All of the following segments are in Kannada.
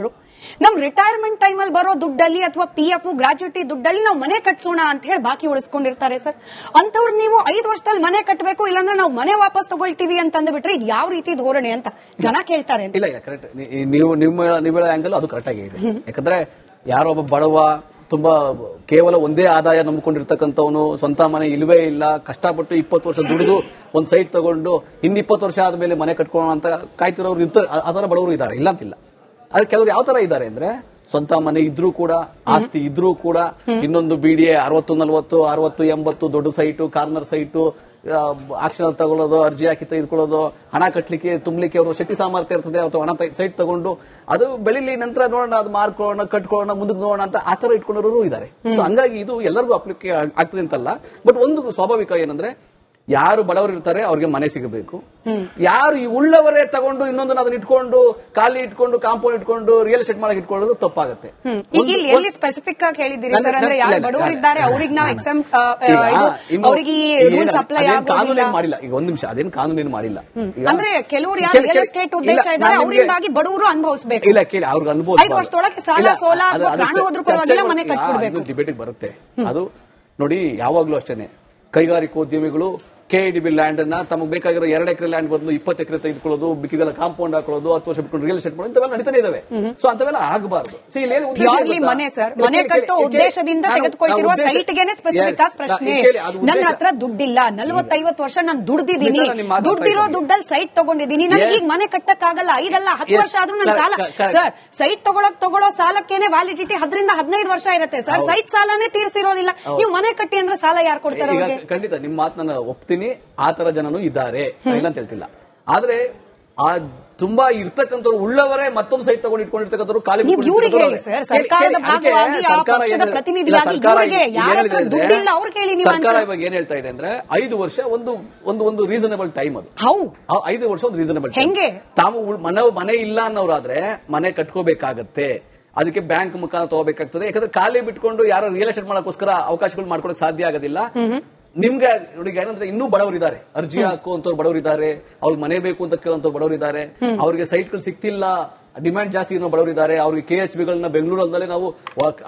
ತಗೊಂಡ್ರು. ನಮ್ ರಿಟೈರ್ಮೆಂಟ್ ಟೈಮ್ ಅಲ್ಲಿ ಬರೋ ದುಡ್ಡಲ್ಲಿ ಅಥವಾ PF ಗ್ರಾಚ್ಯುಟಿ ದುಡ್ಡಲ್ಲಿ ನಾವು ಮನೆ ಕಟ್ಸೋಣ ಅಂತ ಹೇಳಿ ಬಾಕಿ ಉಳಿಸ್ಕೊಂಡಿರ್ತಾರೆ ಸರ್. ಅಂತವ್ರು ನೀವು 5 ವರ್ಷದಲ್ಲಿ ಮನೆ ಕಟ್ಟಬೇಕು, ಇಲ್ಲಾಂದ್ರೆ ನಾವು ಮನೆ ವಾಪಸ್ ತಗೊಳ್ತೀವಿ ಅಂತ ಅಂದ್ಬಿಟ್ರೆ ಇದು ಯಾವ ರೀತಿ ಧೋರಣೆ ಅಂತ ಜನ ಕೇಳ್ತಾರೆ. ಇಲ್ಲ ಕರೆಕ್ಟ್, ನೀವು ನಿಮ್ಮ ಆಂಗಲ್ ಅದು ಕರೆಕ್ಟ್ ಆಗಿದೆ. ಯಾಕಂದ್ರೆ ಯಾರೊಬ್ಬ ಬಡವ ತುಂಬಾ ಕೇವಲ ಒಂದೇ ಆದಾಯ ನಂಬಿಕೊಂಡಿರ್ತಕ್ಕಂಥವನು, ಸ್ವಂತ ಮನೆ ಇಲ್ವೇ ಇಲ್ಲ, ಕಷ್ಟಪಟ್ಟು 20 ವರ್ಷ ದುಡಿದು ಒಂದ್ ಸೈಟ್ ತಗೊಂಡು ಇನ್ನು 20 ವರ್ಷ ಆದ್ಮೇಲೆ ಮನೆ ಕಟ್ಕೊಳ್ಳೋಣ ಅಂತ ಕಾಯ್ತಿರೋರು ಇರ್ತಾರೆ. ಅದರ ಬಡವರು ಇದ್ದಾರೆ, ಇಲ್ಲ ಅಂತಿಲ್ಲ. ಆದ್ರೆ ಕೆಲವರು ಯಾವ ತರ ಇದ್ದಾರೆ ಅಂದ್ರೆ, ಸ್ವಂತ ಮನೆ ಇದ್ರೂ ಕೂಡ, ಆಸ್ತಿ ಇದ್ರೂ ಕೂಡ, ಇನ್ನೊಂದು BDA 60-40, 60-80 ದೊಡ್ಡ ಸೈಟು, ಕಾರ್ನರ್ ಸೈಟು, ಆಕ್ಷನ್ ತಗೊಳ್ಳೋದು, ಅರ್ಜಿ ಹಾಕಿ ತೆಗೆದುಕೊಳ್ಳೋದು, ಹಣ ಕಟ್ಟಲಿಕ್ಕೆ ತುಂಬಲಿಕ್ಕೆ ಅವರು ಶಕ್ತಿ ಸಾಮರ್ಥ್ಯ ಇರ್ತದೆ, ಅಥವಾ ಹಣ ಸೈಟ್ ತಗೊಂಡು ಅದು ಬೆಳಿಲಿ, ನಂತರ ನೋಡೋಣ, ಅದು ಮಾರ್ಕೊಳ್ಳೋಣ, ಕಟ್ಕೊಳ್ಳೋಣ, ಮುಂದಕ್ಕೆ ನೋಡೋಣ ಅಂತ ಆತರ ಇಟ್ಕೊಂಡವರು ಇದ್ದಾರೆ. ಸೊ ಹಂಗಾಗಿ ಇದು ಎಲ್ಲರಿಗೂ ಅಪ್ಲಿಕೆ ಆಗ್ತದೆ ಅಂತಲ್ಲ. ಬಟ್ ಒಂದು ಸ್ವಾಭಾವಿಕ ಏನಂದ್ರೆ, ಯಾರು ಬಡವರು ಇರ್ತಾರೆ ಅವ್ರಿಗೆ ಮನೆ ಸಿಗಬೇಕು. ಯಾರು ಈ ಉಳ್ಳವರೇ ತಗೊಂಡು ಇನ್ನೊಂದನ್ನ ಅದನ್ನ ಇಟ್ಕೊಂಡು ಖಾಲಿ ಇಟ್ಕೊಂಡು ಕಾಂಪೌಂಡ್ ಇಟ್ಕೊಂಡು ರಿಯಲ್ ಎಸ್ಟೇಟ್ ಮಾಡಕ್ಕೆ ಇಟ್ಕೊಳ್ಳೋದು ತಪ್ಪಾಗುತ್ತೆ. ಎಲ್ಲಿ ಸ್ಪೆಸಿಫಿಕ್ ಆಗಿ ಹೇಳಿದಿರಿ ಸರ್, ಅಂದ್ರೆ ಯಾರು ಬಡವರು ಇದ್ದಾರೆ ಅವ್ರಿಗೆ ನಾವು ಅವರಿಗೆ ರೂಲ್ಸ್ ಅಪ್ಲೈ ಕಾನೂನು ಮಾಡಿಲ್ಲ. ಈಗ ಒಂದ್ ನಿಮಿಷ, ಅದೇನು ಕಾನೂನೇನು ಮಾಡಿಲ್ಲ. ಅಂದ್ರೆ ಕೆಲವರು ಯಾರು ರಿಯಲ್ ಎಸ್ಟೇಟ್ ಉದ್ದೇಶ ಇದ್ದಾರೆ ಅವರಿಂದಾಗಿ ಬಡವರು ಅನುಭವಿಸಬೇಕು. ಇಲ್ಲ ಕೇಳಿ, ಅವ್ರಿಗೆ ಅನುಭವ 5 ವರ್ಷದೊಳಗೆ ಸಾಲ ಸೋಲ ಪ್ರಾಣ ಹೋದ್ರೂ ಪರವಾಗಿಲ್ಲ ಮನೆ ಕಟ್ಬಿಡ್ಬೇಕು. ಡಿಬೇಟಿಗೆ ಬರುತ್ತೆ ಅದು. ನೋಡಿ, ಯಾವಾಗ್ಲೂ ಅಷ್ಟೇನೆ ಕೈಗಾರಿಕೋದ್ಯಮಿಗಳು KIDB ಲ್ಯಾಂಡ್ ಅನ್ನ ತಮಗೆ ಬೇಕಾಗಿರೋ 2 ಎಕರೆ ಲ್ಯಾಂಡ್ ಬದಲು 20 ಎಕರೆ ತೆಗೆದುಕೊಳ್ಳೋದು, ಬಿಕ್ಕಿದೆಲ್ಲ ಕಾಂಪೌಂಡ್ ಹಾಕೊಳ್ಳೋದು, 10 ವರ್ಷ ಬಿಟ್ಕೊಂಡು ರಿಯಲ್ ಎಸ್ಟೇಟ್ ಮಾಡೋದು, ಇಂಥವೆಲ್ಲ ನಡೀತಾನೆ ಇದಾವೆ. ಸೊ ಅಂತವೆಲ್ಲ ಆಗಬಾರ್ದು. ಮನೆ ಸರ್, ಮನೆ ಕಟ್ಟೋ ಉದ್ದೇಶದಿಂದ ತೆಗೆದುಕೊಳ್ತಿರುವ ಸೈಟ್ಗೆನೆ ಸ್ಪೆಸಿಫಿಕ್ ಆಗಿ ಪ್ರಶ್ನೆ. ನನ್ನ ಹತ್ರ ದುಡ್ಡಿಲ್ಲ, 40-50 ವರ್ಷ ನಾನು ದುಡ್ದಿದ್ದೀನಿ, ದುಡ್ದಿರೋ ದುಡ್ಡಲ್ಲಿ ಸೈಟ್ ತಗೊಂಡಿದ್ದೀನಿ, ನನಗೆ ಈಗ ಮನೆ ಕಟ್ಟಕ್ಕಾಗಲ್ಲ, 5-10 ವರ್ಷ ಆದ್ರೂ ನನ್ನ ಸಾಲ. ಸರ್, ಸೈಟ್ ತಗೊಳ್ಳೋ ಸಾಲಕ್ಕೇನೆ ವ್ಯಾಲಿಡಿಟಿ 10-15 ವರ್ಷ ಇರುತ್ತೆ ಸರ್. ಸೈಟ್ ಸಾಲನೇ ತೀರಿಸಿರೋದಿಲ್ಲ, ನೀವು ಮನೆ ಕಟ್ಟಿ ಅಂದ್ರೆ ಸಾಲ ಯಾರು ಕೊಡ್ತಾರೆ? ಖಂಡಿತ ನಿಮ್ಮ ಮಾತನ್ನ ಒಪ್ತೀನಿ, ಆ ತರ ಜನನು ಇದ್ದಾರೆ, ಇಲ್ಲ ಅಂತ ಹೇಳ್ತಿಲ್ಲ. ಆದ್ರೆ ಆ ತುಂಬಾ ಇರ್ತಕ್ಕಂಥವ್ರು ಉಳ್ಳವರೇ ಮತ್ತೊಂದು ಸೈಟ್ ತಗೊಂಡು ಇಟ್ಕೊಂಡಿರ್ತಕ್ಕಂಥವ್ರು ಖಾಲಿ ಸರ್ಕಾರ ಇವಾಗ ಏನ್ ಹೇಳ್ತಾ ಇದೆ ಅಂದ್ರೆ, 5 ವರ್ಷ ಒಂದು ರೀಸನಬಲ್ ಟೈಮ್. ಅದು 5 ವರ್ಷ ಒಂದು ರೀಸನಬಲ್ ಟೈಮ್. ತಾವು ಮನೆ ಇಲ್ಲ ಅನ್ನೋರಾದ್ರೆ ಮನೆ ಕಟ್ಕೋಬೇಕಾಗತ್ತೆ, ಅದಕ್ಕೆ ಬ್ಯಾಂಕ್ ಮುಖಾಂತರ ತಗೋಬೇಕಾಗ್ತದೆ. ಯಾಕಂದ್ರೆ ಖಾಲಿ ಬಿಟ್ಕೊಂಡು ಯಾರು ರಿಯಲ್ ಎಸ್ಟೇಟ್ ಮಾಡಕ್ಕೋಸ್ಕರ ಅವಕಾಶಗಳು ಮಾಡ್ಕೊಳಕ್ ಸಾಧ್ಯ ಆಗೋದಿಲ್ಲ. ನಿಮ್ಗೆ ನೋಡಿ ಏನಂದ್ರೆ, ಇನ್ನೂ ಬಡವರಿದ್ದಾರೆ, ಅರ್ಜಿ ಹಾಕುವಂತವ್ರು ಬಡವರಿದ್ದಾರೆ, ಅವ್ರಿಗೆ ಮನೆ ಬೇಕು ಅಂತ ಕೇಳುವಂತವ್ರು ಬಡವರಿದ್ದಾರೆ, ಅವ್ರಿಗೆ ಸೈಟ್ಗಳು ಸಿಗ್ತಿಲ್ಲ, ಡಿಮ್ಯಾಂಡ್ ಜಾಸ್ತಿ ಇರೋ ಬಡವರಿದ್ದಾರೆ. ಅವ್ರಿಗೆ KHBಗಳನ್ನ ಬೆಂಗಳೂರಲ್ಲೇ ನಾವು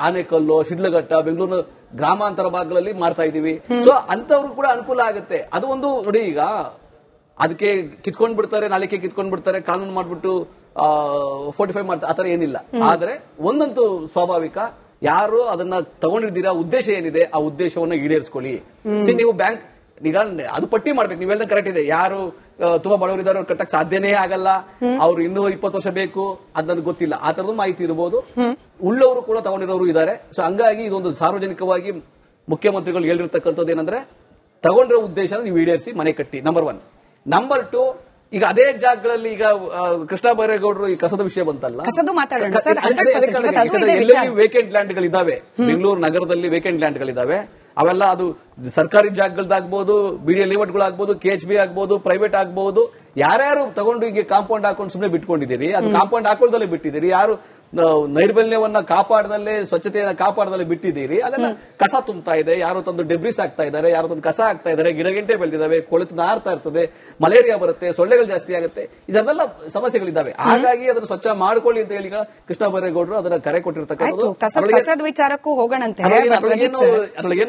ಆನೆಕಲ್ಲು, ಶಿಡ್ಲಘಟ್ಟ, ಬೆಂಗಳೂರಿನ ಗ್ರಾಮಾಂತರ ಭಾಗಗಳಲ್ಲಿ ಮಾಡ್ತಾ ಇದೀವಿ. ಸೊ ಅಂತವ್ರು ಕೂಡ ಅನುಕೂಲ ಆಗುತ್ತೆ. ಅದು ಒಂದು ನೋಡಿ, ಈಗ ಅದಕ್ಕೆ ಕಿತ್ಕೊಂಡ್ ಬಿಡ್ತಾರೆ, ನಾಳೆಗೆ ಕಿತ್ಕೊಂಡ್ ಬಿಡ್ತಾರೆ, ಕಾನೂನು ಮಾಡ್ಬಿಟ್ಟು 45 ಮಾಡ್ತಾರೆ, ಆತರ ಏನಿಲ್ಲ. ಆದ್ರೆ ಒಂದಂತೂ ಸ್ವಾಭಾವಿಕ, ಯಾರು ಅದನ್ನ ತಗೊಂಡಿದ್ದೀರಾ, ಉದ್ದೇಶ ಏನಿದೆ ಆ ಉದ್ದೇಶವನ್ನ ಈಡೇರಿಸ್ಕೊಳ್ಳಿ. ನೀವು ಬ್ಯಾಂಕ್ ಈಗ ಅದು ಪಟ್ಟಿ ಮಾಡ್ಬೇಕು. ನೀವೆಲ್ಲ ಕರೆಕ್ಟ್ ಇದೆ, ಯಾರು ತುಂಬಾ ಬಡವರಿದ್ದಾರೆ ಅವ್ರು ಕಟ್ಟಕ್ ಸಾಧ್ಯನೇ ಆಗಲ್ಲ, ಅವ್ರು ಇನ್ನೂ 20 ವರ್ಷ ಬೇಕು, ಅದನ್ನು ಗೊತ್ತಿಲ್ಲ, ಆ ತರದ ಮಾಹಿತಿ ಇರಬಹುದು. ಉಳ್ಳವರು ಕೂಡ ತಗೊಂಡಿರೋರು ಇದ್ದಾರೆ. ಸೊ ಹಂಗಾಗಿ ಇದೊಂದು ಸಾರ್ವಜನಿಕವಾಗಿ ಮುಖ್ಯಮಂತ್ರಿಗಳು ಹೇಳಿರ್ತಕ್ಕಂಥದ್ದು ಏನಂದ್ರೆ, ತಗೊಂಡಿರೋ ಉದ್ದೇಶ ನೀವು ಈಡೇರಿಸಿ ಮನೆ ಕಟ್ಟಿ, ನಂಬರ್ 1. ನಂಬರ್ 2, ಈಗ ಅದೇ ಜಾಗಗಳಲ್ಲಿ ಈಗ ಕೃಷ್ಣ ಬೈರೇಗೌಡರು ಈ ಕಸದ ವಿಷಯ ಬಂತಲ್ಲ, ಎಲ್ಲೆಲ್ಲಿ ವೇಕೆಂಟ್ ಲ್ಯಾಂಡ್ಗಳಿದ್ದಾವೆ, ಬೆಂಗಳೂರು ನಗರದಲ್ಲಿ ವೇಕೆಂಟ್ ಲ್ಯಾಂಡ್ಗಳಿದ್ದಾವೆ, ಅವೆಲ್ಲ ಅದು ಸರ್ಕಾರಿ ಜಾಗಗಳದಾಗಬಹುದು, BDA ಲೇಔಟ್ಗಳಾಗಬಹುದು, KHB ಆಗ್ಬಹುದು, ಪ್ರೈವೇಟ್ ಆಗಬಹುದು. ಯಾರ್ಯಾರು ತಗೊಂಡು ಈಗ ಕಾಂಪೌಂಡ್ ಹಾಕೊಂಡು ಸುಮ್ಮನೆ ಬಿಟ್ಕೊಂಡಿದ್ದೀರಿ, ಅದು ಕಾಂಪೌಂಡ್ ಹಾಕೊಳ್ಳದಲ್ಲೇ ಬಿಟ್ಟಿದ್ದೀರಿ, ಯಾರು ನೈರ್ಮಲ್ಯವನ್ನ ಕಾಪಾಡದಲ್ಲೇ, ಸ್ವಚ್ಛತೆಯನ್ನ ಕಾಪಾಡದಲ್ಲೇ ಬಿಟ್ಟಿದ್ದೀರಿ, ಅದನ್ನ ಕಸ ತುಂಬ್ತಾ ಇದೆ, ಯಾರು ತಂದು ಡೆಬ್ರಿಸ್ ಆಗ್ತಾ ಇದ್ದಾರೆ, ಯಾರು ತಂದು ಕಸ ಆಗ್ತಾ ಇದ್ದಾರೆ, ಗಿಡಗಂಟೆ ಬೆಳೆದಿದ್ದಾವೆ, ಕೊಳೆತು ನಾರ್ತಾ ಇರ್ತದೆ, ಮಲೇರಿಯಾ ಬರುತ್ತೆ, ಸೊಳ್ಳೆಗಳು ಜಾಸ್ತಿ ಆಗುತ್ತೆ, ಇದೆಲ್ಲ ಸಮಸ್ಯೆಗಳಿದ್ದಾವೆ. ಹಾಗಾಗಿ ಅದನ್ನು ಸ್ವಚ್ಛ ಮಾಡ್ಕೊಳ್ಳಿ ಅಂತ ಹೇಳಿ ಕೃಷ್ಣ ಬೈರೇಗೌಡರು ಅದನ್ನ ಕರೆ ಕೊಟ್ಟಿರ್ತಕ್ಕಂಥದ್ದು. ವಿಚಾರಕ್ಕೂ ಹೋಗೋಣಂತೆ.